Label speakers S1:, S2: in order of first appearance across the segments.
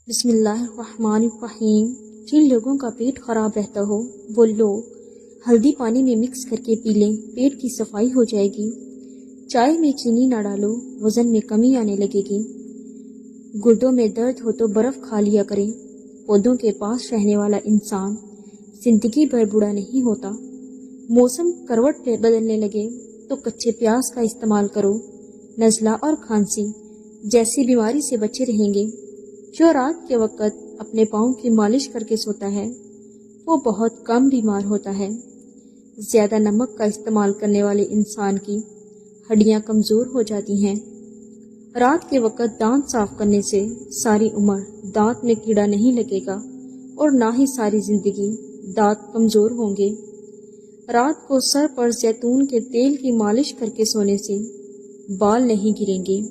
S1: بسم اللہ الرحمن الرحیم۔ جن لوگوں کا پیٹ خراب رہتا ہو وہ لوگ ہلدی پانی میں مکس کر کے پی لیں، پیٹ کی صفائی ہو جائے گی۔ چائے میں چینی نہ ڈالو، وزن میں کمی آنے لگے گی۔ گردوں میں درد ہو تو برف کھا لیا کریں۔ پودوں کے پاس رہنے والا انسان زندگی بھر بوڑھا نہیں ہوتا۔ موسم کروٹ بدلنے لگے تو کچے پیاز کا استعمال کرو۔ نزلہ اور کھانسی جیسی بیماری سے بچے رہیں گے۔ جو رات کے وقت اپنے پاؤں کی مالش کر کے سوتا ہے وہ بہت کم بیمار ہوتا ہے۔ زیادہ نمک کا استعمال کرنے والے انسان کی ہڈیاں کمزور ہو جاتی ہیں۔ رات کے وقت دانت صاف کرنے سے ساری عمر دانت میں کیڑا نہیں لگے گا اور نہ ہی ساری زندگی دانت کمزور ہوں گے۔ رات کو سر پر زیتون کے تیل کی مالش کر کے سونے سے بال نہیں گریں گے۔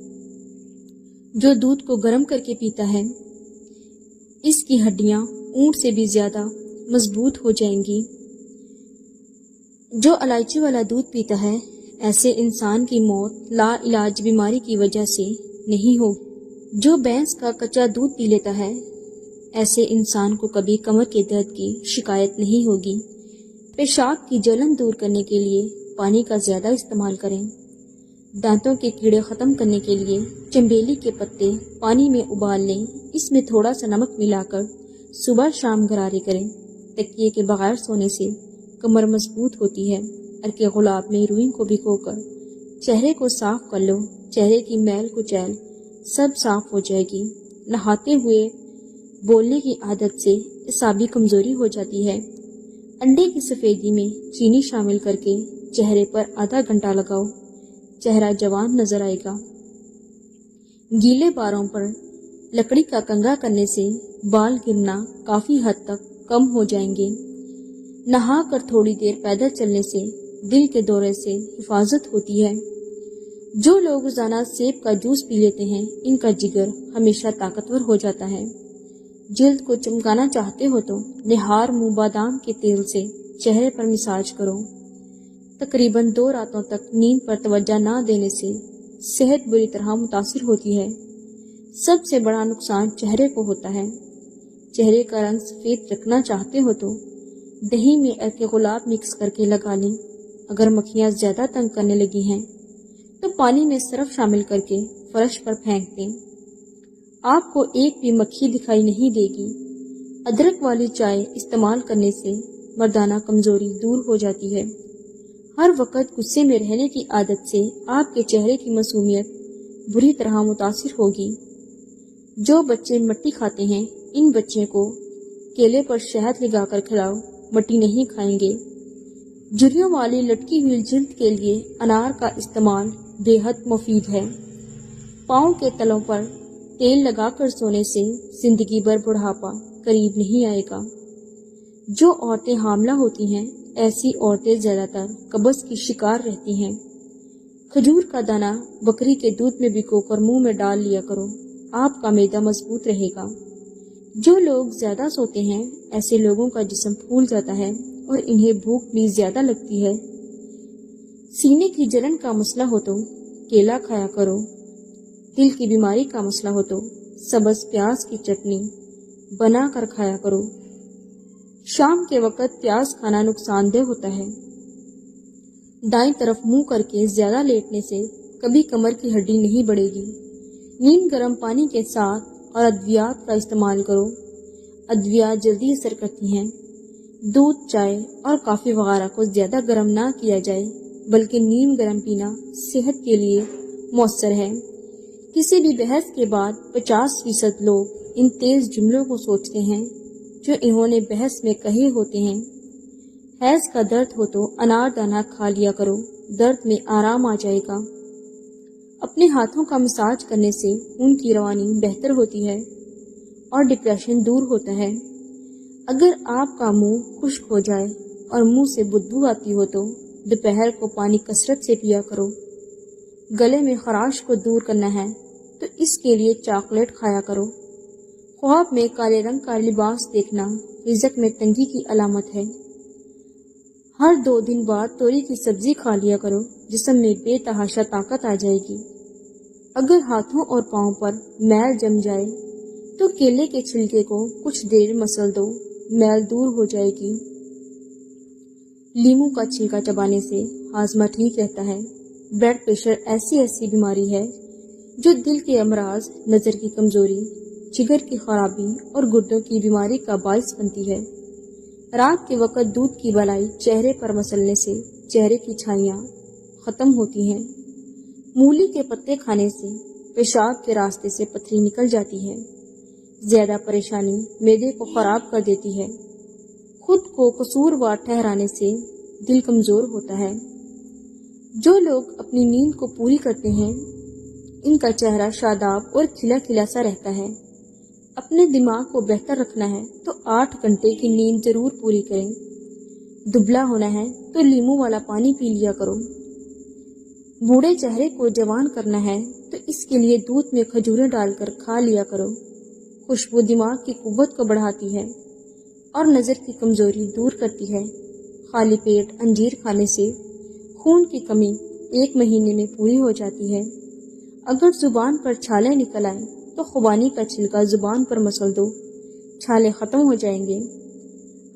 S1: جو دودھ کو گرم کر کے پیتا ہے اس کی ہڈیاں اونٹ سے بھی زیادہ مضبوط ہو جائیں گی۔ جو الائچی والا دودھ پیتا ہے ایسے انسان کی موت لا علاج بیماری کی وجہ سے نہیں ہوگی۔ جو بھینس کا کچا دودھ پی لیتا ہے ایسے انسان کو کبھی کمر کے درد کی شکایت نہیں ہوگی۔ پیشاب کی جلن دور کرنے کے لیے پانی کا زیادہ استعمال کریں۔ دانتوں کے کیڑے ختم کرنے کے لیے چنبیلی کے پتے پانی میں ابال لیں، اس میں تھوڑا سا نمک ملا کر صبح شام غرارے کریں۔ تکیے کے بغیر سونے سے کمر مضبوط ہوتی ہے۔ عرق گلاب میں روئی کو بھگو کر چہرے کو صاف کر لو، چہرے کی میل کچیل سب صاف ہو جائے گی۔ نہاتے ہوئے بولنے کی عادت سے اعصابی کمزوری ہو جاتی ہے۔ انڈے کی سفیدی میں چینی شامل کر کے چہرے پر آدھا گھنٹہ لگاؤ، چہرہ جوان نظر آئے گا۔ گیلے بالوں پر لکڑی کا کنگھا کرنے سے بال گرنا کافی حد تک کم ہو جائیں گے۔ نہا کر تھوڑی دیر پیدل چلنے سے دل کے دورے سے حفاظت ہوتی ہے۔ جو لوگ روزانہ سیب کا جوس پی لیتے ہیں ان کا جگر ہمیشہ طاقتور ہو جاتا ہے۔ جلد کو چمکانا چاہتے ہو تو نہار منہ بادام کے تیل سے چہرے پر مساج کرو۔ تقریباً 2 راتوں تک نیند پر توجہ نہ دینے سے صحت بری طرح متاثر ہوتی ہے۔ سب سے بڑا نقصان چہرے کو ہوتا ہے۔ چہرے کا رنگ سفید رکھنا چاہتے ہو تو دہی میں عرق گلاب مکس کر کے لگا لیں۔ اگر مکھیاں زیادہ تنگ کرنے لگی ہیں تو پانی میں سرف شامل کر کے فرش پر پھینک دیں، آپ کو ایک بھی مکھی دکھائی نہیں دے گی۔ ادرک والی چائے استعمال کرنے سے مردانہ کمزوری دور ہو جاتی ہے۔ ہر وقت غصے میں رہنے کی عادت سے آپ کے چہرے کی معصومیت بری طرح متاثر ہوگی۔ جو بچے مٹی کھاتے ہیں ان بچے کو کیلے پر شہد لگا کر کھلاؤ، مٹی نہیں کھائیں گے۔ جھریوں والی لٹکی ہوئی جلد کے لیے انار کا استعمال بے حد مفید ہے۔ پاؤں کے تلوں پر تیل لگا کر سونے سے زندگی بھر بڑھاپا قریب نہیں آئے گا۔ جو عورتیں حاملہ ہوتی ہیں ایسی عورتیں زیادہ تر قبض کی شکار رہتی ہیں۔ کھجور کا دانہ بکری کے دودھ میں بھگو کر منہ میں ڈال لیا کرو، آپ کا معدہ مضبوط رہے گا۔ جو لوگ زیادہ سوتے ہیں ایسے لوگوں کا جسم پھول جاتا ہے اور انہیں بھوک بھی زیادہ لگتی ہے۔ سینے کی جلن کا مسئلہ ہو تو کیلا کھایا کرو۔ دل کی بیماری کا مسئلہ ہو تو سبز پیاز کی چٹنی بنا کر کھایا کرو۔ شام کے وقت پیاز کھانا نقصان دہ ہوتا ہے۔ دائیں طرف منہ کر کے زیادہ لیٹنے سے کبھی کمر کی ہڈی نہیں بڑھے گی۔ نیم گرم پانی کے ساتھ اور ادویات کا استعمال کرو۔ ادویات جلدی اثر کرتی ہیں۔ دودھ، چائے اور کافی وغیرہ کو زیادہ گرم نہ کیا جائے بلکہ نیم گرم پینا صحت کے لیے مؤثر ہے۔ کسی بھی بحث کے بعد 50% لوگ ان تیز جملوں کو سوچتے ہیں جو انہوں نے بحث میں کہے ہوتے ہیں۔ حیض کا درد ہو تو انار دانہ کھا لیا کرو، درد میں آرام آ جائے گا۔ اپنے ہاتھوں کا مساج کرنے سے خون کی روانی بہتر ہوتی ہے اور ڈپریشن دور ہوتا ہے۔ اگر آپ کا منہ خشک ہو جائے اور منہ سے بدبو آتی ہو تو دوپہر کو پانی کثرت سے پیا کرو۔ گلے میں خراش کو دور کرنا ہے تو اس کے لیے چاکلیٹ کھایا کرو۔ خواب میں کالے رنگ کا لباس دیکھنا رزق میں تنگی کی علامت ہے۔ ہر 2 دن بعد توری کی سبزی کھا لیا کرو، جسم میں بے تحاشا طاقت آ جائے گی۔ اگر ہاتھوں اور پاؤں پر میل جم جائے تو کیلے کے چھلکے کو کچھ دیر مسل دو، میل دور ہو جائے گی۔ لیموں کا چھلکا چبانے سے ہاضمہ ٹھیک رہتا ہے۔ بلڈ پریشر ایسی بیماری ہے جو دل کے امراض، نظر کی کمزوری، جگر کی خرابی اور گردوں کی بیماری کا باعث بنتی ہے۔ رات کے وقت دودھ کی بلائی چہرے پر مسلنے سے چہرے کی چھائیاں ختم ہوتی ہیں۔ مولی کے پتے کھانے سے پیشاب کے راستے سے پتھری نکل جاتی ہے۔ زیادہ پریشانی معدے کو خراب کر دیتی ہے۔ خود کو قصوروار ٹھہرانے سے دل کمزور ہوتا ہے۔ جو لوگ اپنی نیند کو پوری کرتے ہیں ان کا چہرہ شاداب اور کھلا کھلا سا رہتا ہے۔ اپنے دماغ کو بہتر رکھنا ہے تو 8 گھنٹے کی نیند ضرور پوری کریں۔ دبلا ہونا ہے تو لیموں والا پانی پی لیا کرو۔ بوڑھے چہرے کو جوان کرنا ہے تو اس کے لیے دودھ میں کھجوریں ڈال کر کھا لیا کرو۔ خوشبو دماغ کی قوت کو بڑھاتی ہے اور نظر کی کمزوری دور کرتی ہے۔ خالی پیٹ انجیر کھانے سے خون کی کمی 1 مہینے میں پوری ہو جاتی ہے۔ اگر زبان پر چھالے نکل آئیں تو خوبانی کا چھلکا زبان پر مسل دو، چھالے ختم ہو جائیں گے۔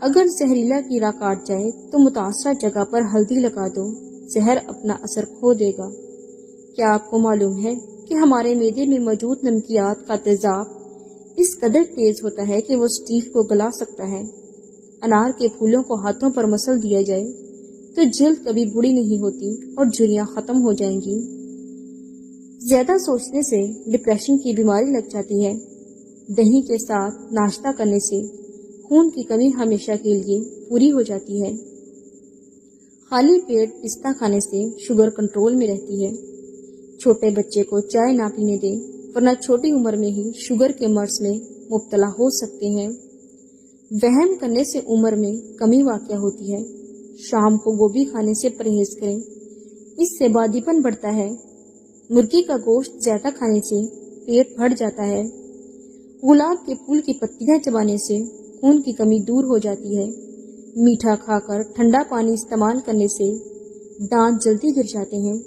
S1: اگر زہریلا کیڑا کاٹ جائے تو متاثرہ جگہ پر ہلدی لگا دو، زہر اپنا اثر کھو دے گا۔ کیا آپ کو معلوم ہے کہ ہمارے معدے میں موجود نمکیات کا تیزاب اس قدر تیز ہوتا ہے کہ وہ اسٹیل کو گلا سکتا ہے؟ انار کے پھولوں کو ہاتھوں پر مسل دیا جائے تو جلد کبھی بوڑھی نہیں ہوتی اور جھریاں ختم ہو جائیں گی۔ زیادہ سوچنے سے ڈپریشن کی بیماری لگ جاتی ہے۔ دہی کے ساتھ ناشتہ کرنے سے خون کی کمی ہمیشہ کے لیے پوری ہو جاتی ہے۔ خالی پیٹ پستہ کھانے سے شوگر کنٹرول میں رہتی ہے۔ چھوٹے بچے کو چائے نہ پینے دیں ورنہ چھوٹی عمر میں ہی شوگر کے مرض میں مبتلا ہو سکتے ہیں۔ وہم کرنے سے عمر میں کمی واقع ہوتی ہے۔ شام کو گوبھی کھانے سے پرہیز کریں، اس سے بادی پن بڑھتا ہے۔ مرغی کا گوشت زیادہ کھانے سے پیٹ بھر جاتا ہے۔ گلاب کے پھول کی پتیاں چبانے سے خون کی کمی دور ہو جاتی ہے۔ میٹھا کھا کر ٹھنڈا پانی استعمال کرنے سے دانت جلدی گر جاتے ہیں۔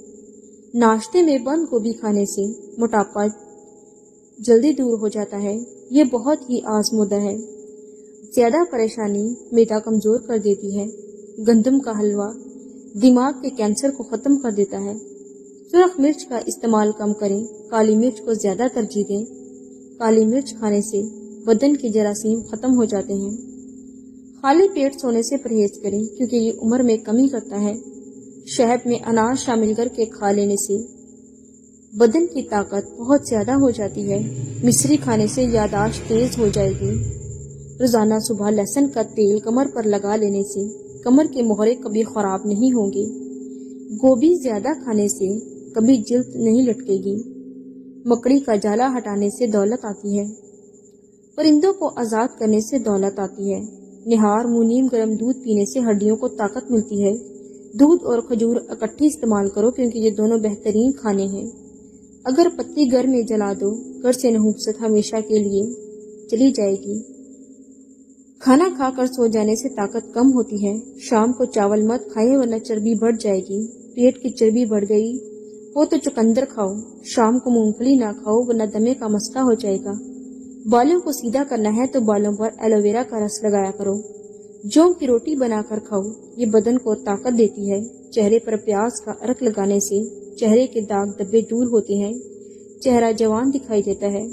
S1: ناشتے میں بند گوبھی کھانے سے موٹاپا جلدی دور ہو جاتا ہے۔ یہ بہت ہی آزمودہ ہے۔ زیادہ پریشانی معدہ کمزور کر دیتی ہے۔ گندم کا حلوہ دماغ کے کینسر کو ختم کر دیتا ہے۔ سرخ مرچ کا استعمال کم کریں، کالی مرچ کو زیادہ ترجیح دیں۔ کالی مرچ کھانے سے بدن کے جراثیم ختم ہو جاتے ہیں۔ خالی پیٹ سونے سے پرہیز کریں کیونکہ یہ عمر میں کمی کرتا ہے۔ شہد میں انار شامل کر کے کھا لینے سے بدن کی طاقت بہت زیادہ ہو جاتی ہے۔ مصری کھانے سے یادداشت تیز ہو جائے گی۔ روزانہ صبح لہسن کا تیل کمر پر لگا لینے سے کمر کے مہرے کبھی خراب نہیں ہوں گے۔ گوبھی زیادہ کھانے سے کبھی جلد نہیں لٹکے گی۔ مکڑی کا جالا ہٹانے سے دولت آتی ہے۔ پرندوں کو آزاد کرنے سے دولت آتی ہے۔ نہار منہ نیم گرم دودھ پینے سے ہڈیوں کو طاقت ملتی ہے۔ دودھ اور کھجور اکٹھی استعمال کرو کیونکہ یہ دونوں بہترین کھانے ہیں۔ اگر پتی گھر میں جلا دو، گھر سے نحوست ہمیشہ کے لیے چلی جائے گی۔ کھانا کھا کر سو جانے سے طاقت کم ہوتی ہے۔ شام کو چاول مت کھائیں ورنہ چربی بڑھ جائے گی۔ پیٹ کی چربی بڑھ گئی ہو تو چقندر کھاؤ۔ شام کو مونگ پھلی نہ کھاؤ ورنہ دمے کا مسئلہ ہو جائے گا۔ بالوں کو سیدھا کرنا ہے تو بالوں پر ایلو ویرا کا رس لگایا کرو۔ جو کی روٹی بنا کر کھاؤ، یہ بدن کو طاقت دیتی ہے۔ چہرے پر پیاز کا عرق لگانے سے چہرے کے داغ دبے دور ہوتے ہیں، چہرہ جوان دکھائی دیتا ہے۔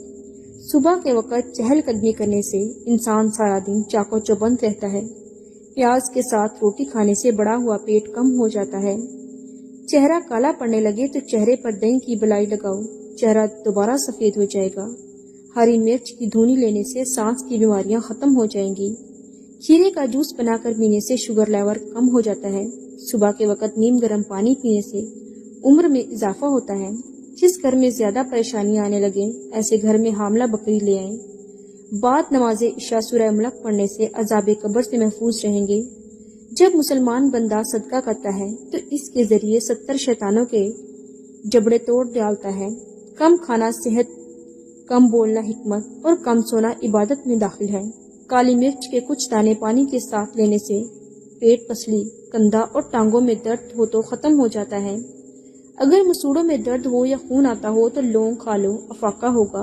S1: صبح کے وقت چہل قدمی کرنے سے انسان سارا دن چاق و چوبند رہتا ہے۔ پیاز کے ساتھ روٹی کھانے سے بڑا ہوا پیٹ کم ہو جاتا ہے۔ چہرہ کالا پڑنے لگے تو چہرے پر دہی کی بلائی لگاؤ، چہرہ دوبارہ سفید ہو جائے گا۔ ہری مرچ کی دھونی لینے سے سانس کی بیماریاں ختم ہو جائیں گی۔ کھیرے کا جوس بنا کر پینے سے شوگر لیول کم ہو جاتا ہے۔ صبح کے وقت نیم گرم پانی پینے سے عمر میں اضافہ ہوتا ہے۔ جس گھر میں زیادہ پریشانی آنے لگے ایسے گھر میں حاملہ بکری لے آئیں۔ بعد نماز عشاء سورہ ملک پڑھنے سے عذاب قبر سے محفوظ رہیں گے۔ جب مسلمان بندہ صدقہ کرتا ہے تو اس کے ذریعے 70 شیطانوں کے جبڑے توڑ ڈالتا ہے۔ کم کھانا صحت، کم بولنا حکمت اور کم سونا عبادت میں داخل ہے۔ کالی مرچ کے کچھ دانے پانی کے ساتھ لینے سے پیٹ، پسلی، کندھا اور ٹانگوں میں درد ہو تو ختم ہو جاتا ہے۔ اگر مسوڑوں میں درد ہو یا خون آتا ہو تو لونگ کھا لو، افاقہ ہوگا۔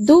S1: 2